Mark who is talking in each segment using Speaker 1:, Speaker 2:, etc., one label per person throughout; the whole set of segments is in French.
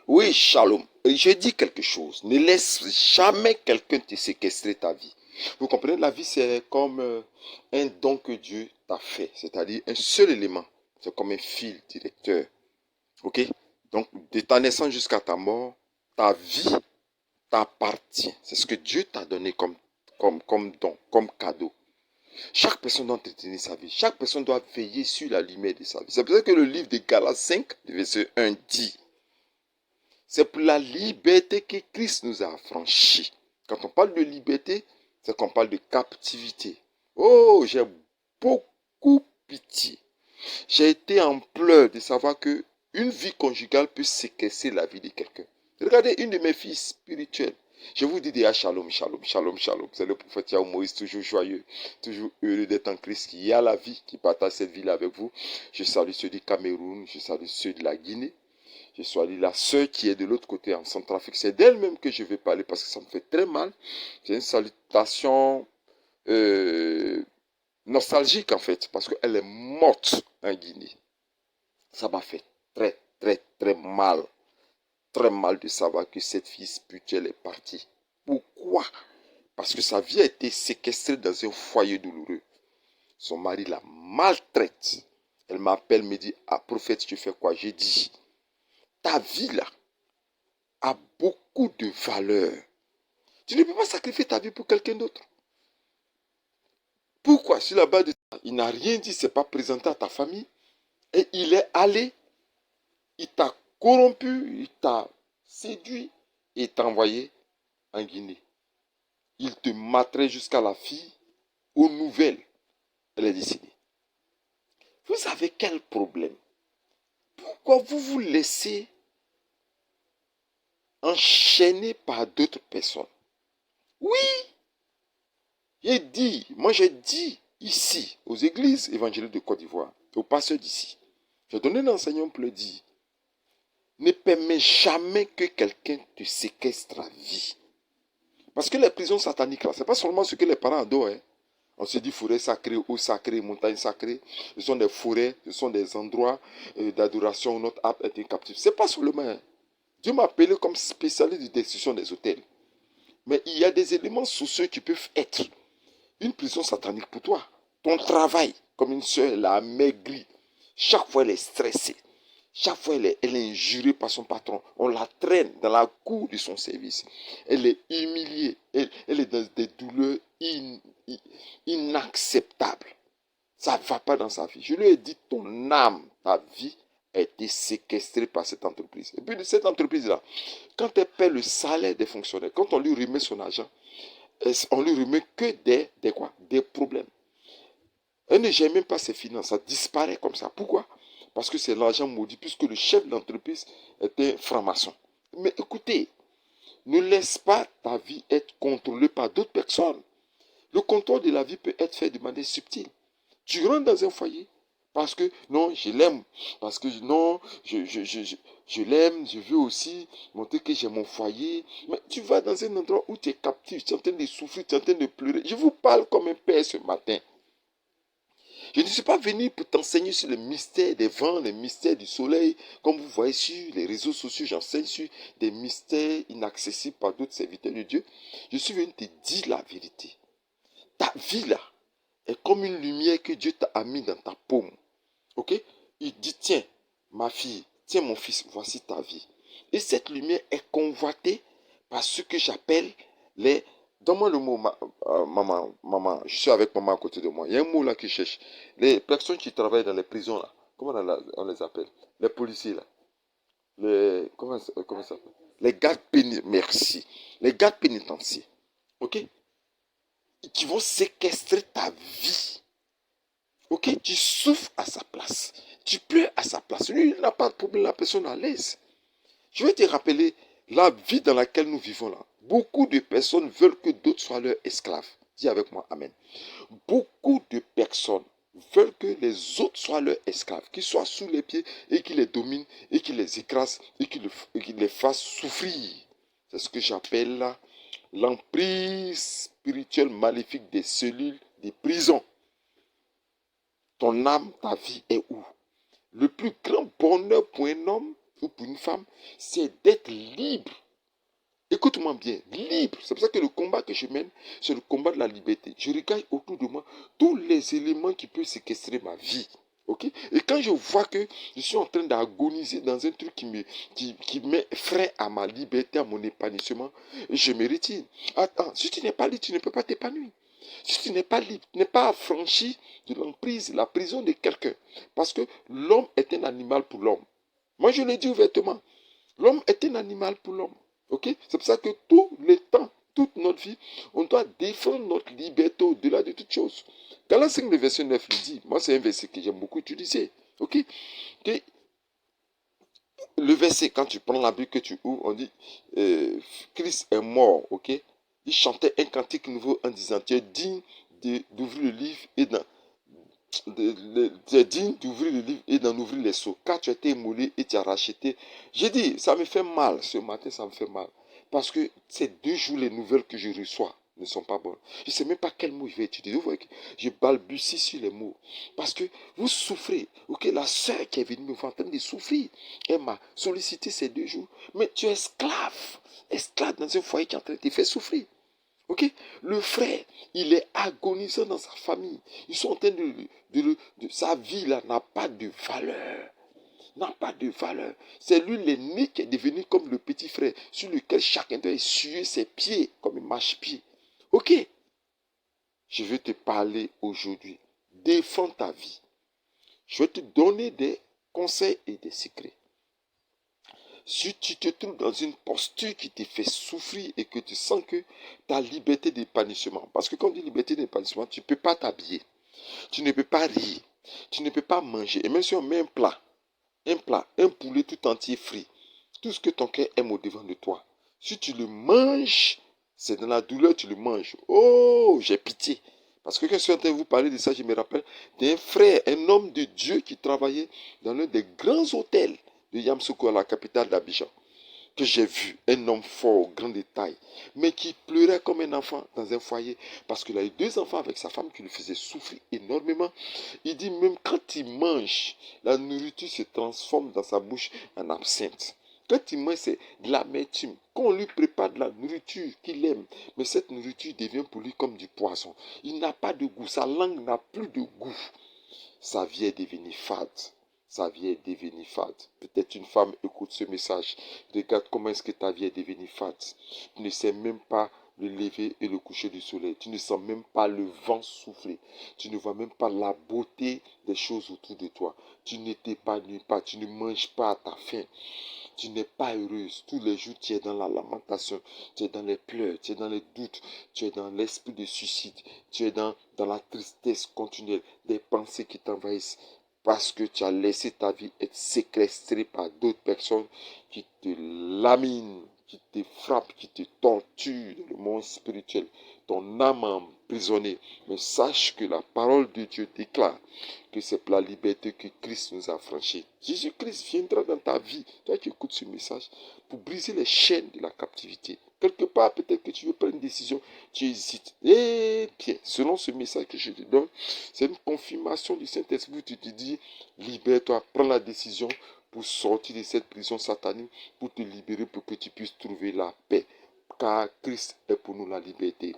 Speaker 1: Oui, shalom. Je dis quelque chose. Ne laisse jamais quelqu'un te séquestrer ta vie. Vous comprenez, la vie, c'est comme un don que Dieu t'a fait. C'est-à-dire un seul élément. C'est comme un fil directeur. OK? Donc, de ta naissance jusqu'à ta mort, ta vie t'appartient. C'est ce que Dieu t'a donné comme don, comme cadeau. Chaque personne doit entretenir sa vie. Chaque personne doit veiller sur la lumière de sa vie. C'est pour ça que le livre de Galates 5, verset 1 dit: c'est pour la liberté que Christ nous a affranchis. Quand on parle de liberté, c'est qu'on parle de captivité. Oh, j'ai beaucoup pitié. J'ai été en pleurs de savoir que une vie conjugale peut séquestrer la vie de quelqu'un. Regardez une de mes filles spirituelles. Je vous dis déjà shalom, shalom, shalom, shalom. C'est le prophète Yahweh Moïse, toujours joyeux, toujours heureux d'être en Christ, qui a la vie, qui partage cette vie-là avec vous. Je salue ceux du Cameroun, je salue ceux de la Guinée. Je salue la sœur qui est de l'autre côté en Centrafrique. C'est d'elle-même que je vais parler parce que ça me fait très mal. C'est une salutation nostalgique en fait, parce qu'elle est morte en Guinée. Ça m'a fait très, très, très mal. Très mal de savoir que cette fille spirituelle est partie. Pourquoi? Parce que sa vie a été séquestrée dans un foyer douloureux. Son mari la maltraite. Elle m'appelle, me dit: ah, prophète, tu fais quoi? J'ai dit: ta vie là a beaucoup de valeur. Tu ne peux pas sacrifier ta vie pour quelqu'un d'autre. Pourquoi? Sur la base de ça, il n'a rien dit, il ne s'est pas présenté à ta famille. Et il est allé, il t'a corrompu, il t'a séduit et t'a envoyé en Guinée. Il te matrait jusqu'à la fille. Aux nouvelles, elle est décédée. Vous avez quel problème? Pourquoi vous vous laissez enchaîner par d'autres personnes? Oui, j'ai dit ici, aux églises évangéliques de Côte d'Ivoire, aux pasteurs d'ici, j'ai donné un enseignement pour le dire: ne permets jamais que quelqu'un te séquestre la vie. Parce que les prisons sataniques, là, ce n'est pas seulement ce que les parents adorent. Hein. On se dit forêt sacrée, eau sacrée, montagne sacrée. Ce sont des forêts, ce sont des endroits d'adoration où notre âme est captive. Ce n'est pas seulement. Hein. Dieu m'a appelé comme spécialiste de destruction des hôtels. Mais il y a des éléments sociaux qui peuvent être une prison satanique pour toi. Ton travail, comme une soeur, elle a amaigri. Chaque fois, elle est stressée. Chaque fois, elle est injurée par son patron. On la traîne dans la cour de son service. Elle est humiliée. Elle est dans des douleurs inacceptables. Ça ne va pas dans sa vie. Je lui ai dit: ton âme, ta vie a été séquestrée par cette entreprise. Et puis de cette entreprise-là, quand elle paie le salaire des fonctionnaires, quand on lui remet son argent, on lui remet que des problèmes. Elle ne gère même pas ses finances, ça disparaît comme ça. Pourquoi? Parce que c'est l'argent maudit, puisque le chef de l'entreprise était franc-maçon. Mais écoutez, ne laisse pas ta vie être contrôlée par d'autres personnes. Le contrôle de la vie peut être fait de manière subtile. Tu rentres dans un foyer parce que non, je l'aime, parce que non, je l'aime, je veux aussi montrer que j'ai mon foyer. Mais tu vas dans un endroit où tu es captif, tu es en train de souffrir, tu es en train de pleurer. Je vous parle comme un père ce matin. Je ne suis pas venu pour t'enseigner sur le mystère des vents, les mystères du soleil. Comme vous voyez sur les réseaux sociaux, j'enseigne sur des mystères inaccessibles par d'autres serviteurs de Dieu. Je suis venu te dire la vérité. Ta vie là est comme une lumière que Dieu t'a mis dans ta paume. Ok? Il dit: tiens, ma fille, tiens mon fils, voici ta vie. Et cette lumière est convoitée par ce que j'appelle les... Donne-moi le mot, maman. Je suis avec maman à côté de moi. Il y a un mot là qui cherche. Les personnes qui travaillent dans les prisons là, comment on les appelle? Les policiers là. Comment ça s'appelle? Les gardes pénitentiaires. Merci. Les gardes pénitentiaires. Ok? Qui vont séquestrer ta vie. Ok? Tu souffres à sa place. Tu pleures à sa place. Lui, il n'a pas de problème, la personne à l'aise. Je vais te rappeler la vie dans laquelle nous vivons là. Beaucoup de personnes veulent que d'autres soient leurs esclaves. Dis avec moi, amen. Beaucoup de personnes veulent que les autres soient leurs esclaves, qu'ils soient sous les pieds et qu'ils les dominent et qu'ils les écrasent et qu'ils les fassent souffrir. C'est ce que j'appelle là l'emprise spirituelle maléfique des cellules des prisons. Ton âme, ta vie est où? Le plus grand bonheur pour un homme, ou pour une femme, c'est d'être libre. Écoute-moi bien, libre. C'est pour ça que le combat que je mène, c'est le combat de la liberté. Je regarde autour de moi tous les éléments qui peuvent séquestrer ma vie. Ok? Et quand je vois que je suis en train d'agoniser dans un truc qui met frein à ma liberté, à mon épanouissement, je me retire. Attends, si tu n'es pas libre, tu ne peux pas t'épanouir. Si tu n'es pas libre, tu n'es pas affranchi de l'emprise, la prison de quelqu'un. Parce que l'homme est un animal pour l'homme. Moi, je le dis ouvertement. L'homme est un animal pour l'homme. Ok? C'est pour ça que tous les temps, toute notre vie, on doit défendre notre liberté au-delà de toute chose. Galates 5, le verset 9 le dit. Moi, c'est un verset que j'aime beaucoup utiliser. Ok? Que le verset, quand tu prends la Bible que tu ouvres, on dit Christ est mort. Ok? Il chantait un cantique nouveau en disant tu es digne d'ouvrir le livre et tu es digne d'ouvrir le livre et d'en ouvrir les seaux, car tu as été émoulé et tu as racheté. J'ai dit, ça me fait mal, ce matin, ça me fait mal. Parce que ces 2 jours, les nouvelles que je reçois ne sont pas bonnes. Je ne sais même pas quel mot je vais étudier. Vous voyez que je balbutie sur les mots. Parce que vous souffrez. Ok, la sœur qui est venue me voir en train de souffrir, elle m'a sollicité ces 2 jours. Mais tu es esclave. Esclave dans un foyer qui est en train de te faire souffrir. Ok? Le frère, il est agonisant dans sa famille. Ils sont en train sa vie là n'a pas de valeur. N'a pas de valeur. C'est lui l'aîné qui est devenu comme le petit frère, sur lequel chacun doit essuyer ses pieds comme un marche-pied. Ok? Je vais te parler aujourd'hui. Défends ta vie. Je vais te donner des conseils et des secrets. Si tu te trouves dans une posture qui te fait souffrir et que tu sens que ta liberté d'épanouissement, parce que quand on dit liberté d'épanouissement, tu ne peux pas t'habiller, tu ne peux pas rire, tu ne peux pas manger. Et même si on met un poulet tout entier frit, tout ce que ton cœur aime au devant de toi, si tu le manges, c'est dans la douleur tu le manges. Oh, j'ai pitié. Parce que quand je suis en train de vous parler de ça, je me rappelle d'un frère, un homme de Dieu qui travaillait dans l'un des grands hôtels de Yamoussoukro, la capitale d'Abidjan, que j'ai vu, un homme fort, grand de taille, mais qui pleurait comme un enfant dans un foyer, parce qu'il a eu 2 enfants avec sa femme qui lui faisaient souffrir énormément. Il dit même quand il mange, la nourriture se transforme dans sa bouche en absinthe. Quand il mange, c'est de l'amertume. Quand on lui prépare de la nourriture qu'il aime, mais cette nourriture devient pour lui comme du poison. Il n'a pas de goût, sa langue n'a plus de goût. Sa vie est devenue fade. Sa vie est devenue fade. Peut-être une femme écoute ce message. Regarde comment est-ce que ta vie est devenue fade. Tu ne sais même pas le lever et le coucher du soleil. Tu ne sens même pas le vent souffler. Tu ne vois même pas la beauté des choses autour de toi. Tu ne t'épanouis pas. Tu ne manges pas à ta faim. Tu n'es pas heureuse. Tous les jours, tu es dans la lamentation, tu es dans les pleurs, tu es dans les doutes, tu es dans l'esprit de suicide, tu es dans la tristesse continuelle, des pensées qui t'envahissent parce que tu as laissé ta vie être séquestrée par d'autres personnes qui te laminent, qui te frappent, qui te torturent dans le monde spirituel. Ton âme emprisonnée. Mais sache que la parole de Dieu déclare que c'est pour la liberté que Christ nous a franchis. Jésus-Christ viendra dans ta vie, toi qui écoutes ce message, pour briser les chaînes de la captivité. Quelque part, peut-être que tu veux prendre une décision, tu hésites. Eh bien, selon ce message que je te donne, c'est une confirmation du Saint-Esprit où tu te dis, libère-toi, prends la décision pour sortir de cette prison satanique, pour te libérer, pour que tu puisses trouver la paix. Car Christ est pour nous la liberté.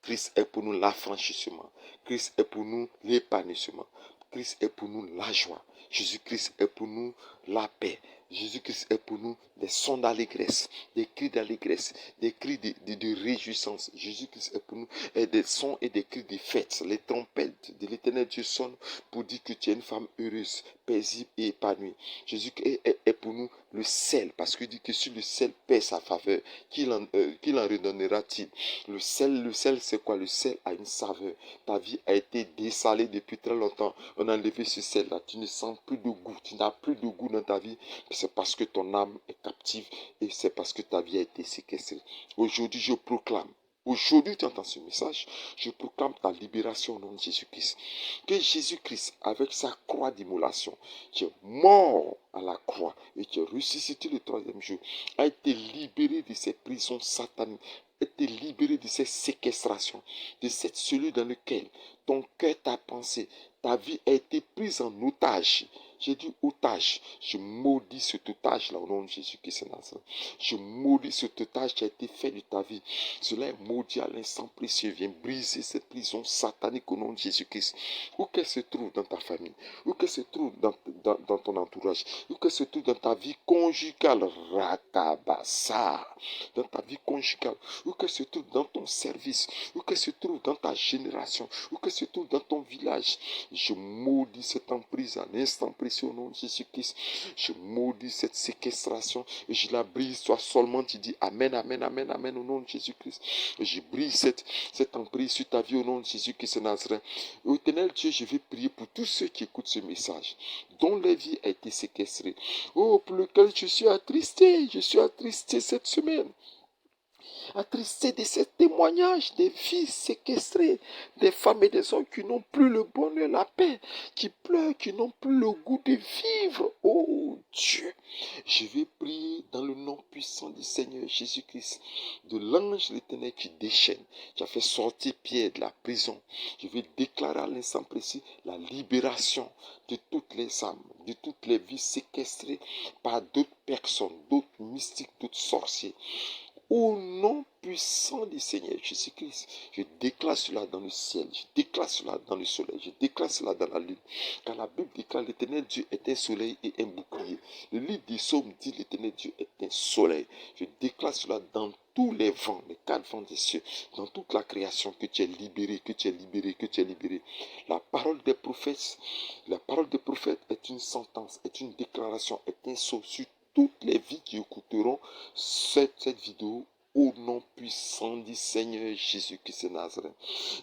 Speaker 1: Christ est pour nous l'affranchissement. Christ est pour nous l'épanouissement. Christ est pour nous la joie. Jésus-Christ est pour nous la paix. Jésus-Christ est pour nous des sons d'allégresse, des cris d'allégresse, des cris de réjouissance. Jésus-Christ est pour nous des sons et des cris de fête. Les trompettes de l'éternel Dieu sonnent pour dire que tu es une femme heureuse, paisible et épanouie. Jésus est pour nous le sel, parce qu'il dit que si le sel paie sa faveur, qu'il en redonnera-t-il? Le sel c'est quoi? Le sel a une saveur. Ta vie a été dessalée depuis très longtemps. On a enlevé ce sel-là. Tu ne sens plus de goût. Tu n'as plus de goût dans ta vie. C'est parce que ton âme est captive et c'est parce que ta vie a été séquestrée. Aujourd'hui, je proclame. Aujourd'hui, tu entends ce message. Je proclame ta libération au nom de Jésus-Christ. Que Jésus-Christ, avec sa croix d'immolation, qui est mort à la croix et qui est ressuscité le 3e jour, a été libéré de ces prisons sataniques, a été libéré de ces séquestrations, de cette cellule dans laquelle ton cœur, ta pensée, ta vie a été prise en otage. J'ai dit otage. Je maudis cet otage-là au nom de Jésus-Christ. Je maudis cet otage qui a été fait de ta vie. Cela est maudit à l'instant précieux. Viens briser cette prison satanique au nom de Jésus-Christ. Où qu'elle se trouve dans ta famille, où qu'elle se trouve dans ton entourage, où qu'elle se trouve dans ta vie conjugale, rakabasa, dans ta vie conjugale, où qu'elle se trouve dans ton service, où qu'elle se trouve dans ta génération, où qu'elle se trouve dans ton village. Je maudis cette emprise à l'instant précieux au nom de Jésus-Christ. Je maudis cette séquestration et je la brise. Toi seulement tu dis Amen, Amen, Amen, Amen au nom de Jésus-Christ. Et je brise cette emprise sur ta vie au nom de Jésus-Christ Nazareth. Éternel Dieu, je vais prier pour tous ceux qui écoutent ce message, dont la vie a été séquestrée. Oh, pour lequel je suis attristé cette semaine. Attristé de ces témoignages des vies séquestrées, des femmes et des hommes qui n'ont plus le bonheur, la paix, qui pleurent, qui n'ont plus le goût de vivre. Oh Dieu, je vais prier dans le nom puissant du Seigneur Jésus-Christ, de l'ange de l'Éternel qui déchaîne, qui a fait sortir Pierre de la prison. Je vais déclarer à l'instant précis la libération de toutes les âmes, de toutes les vies séquestrées par d'autres personnes, d'autres mystiques, d'autres sorciers. Au nom puissant du Seigneur Jésus-Christ, je déclare cela dans le ciel, je déclare cela dans le soleil, je déclare cela dans la lune. Car la Bible déclare l'Éternel Dieu est un soleil et un bouclier. Le livre des psaumes dit l'Éternel Dieu est un soleil. Je déclare cela dans tous les vents, les quatre vents des cieux, dans toute la création, que tu es libéré, que tu es libéré, que tu es libéré. La parole des prophètes est une sentence, est une déclaration, est un sceau sur toutes les vies qui écouteront cette vidéo au nom puissant du Seigneur Jésus-Christ de Nazareth.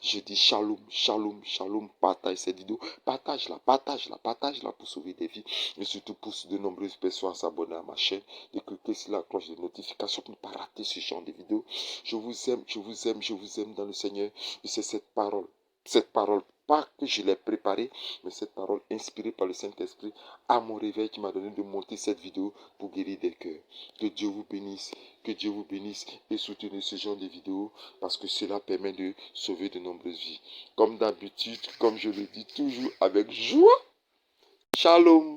Speaker 1: Je dis shalom, shalom, shalom, partage cette vidéo, partage-la pour sauver des vies, et surtout pour de nombreuses personnes à s'abonner à ma chaîne, et cliquer sur la cloche de notification pour ne pas rater ce genre de vidéo. Je vous aime, je vous aime, je vous aime dans le Seigneur, et c'est cette parole, pas que je l'ai préparée, mais cette parole inspirée par le Saint-Esprit à mon réveil qui m'a donné de monter cette vidéo pour guérir des cœurs. Que Dieu vous bénisse et soutenez ce genre de vidéos parce que cela permet de sauver de nombreuses vies. Comme d'habitude, comme je le dis toujours avec joie, shalom.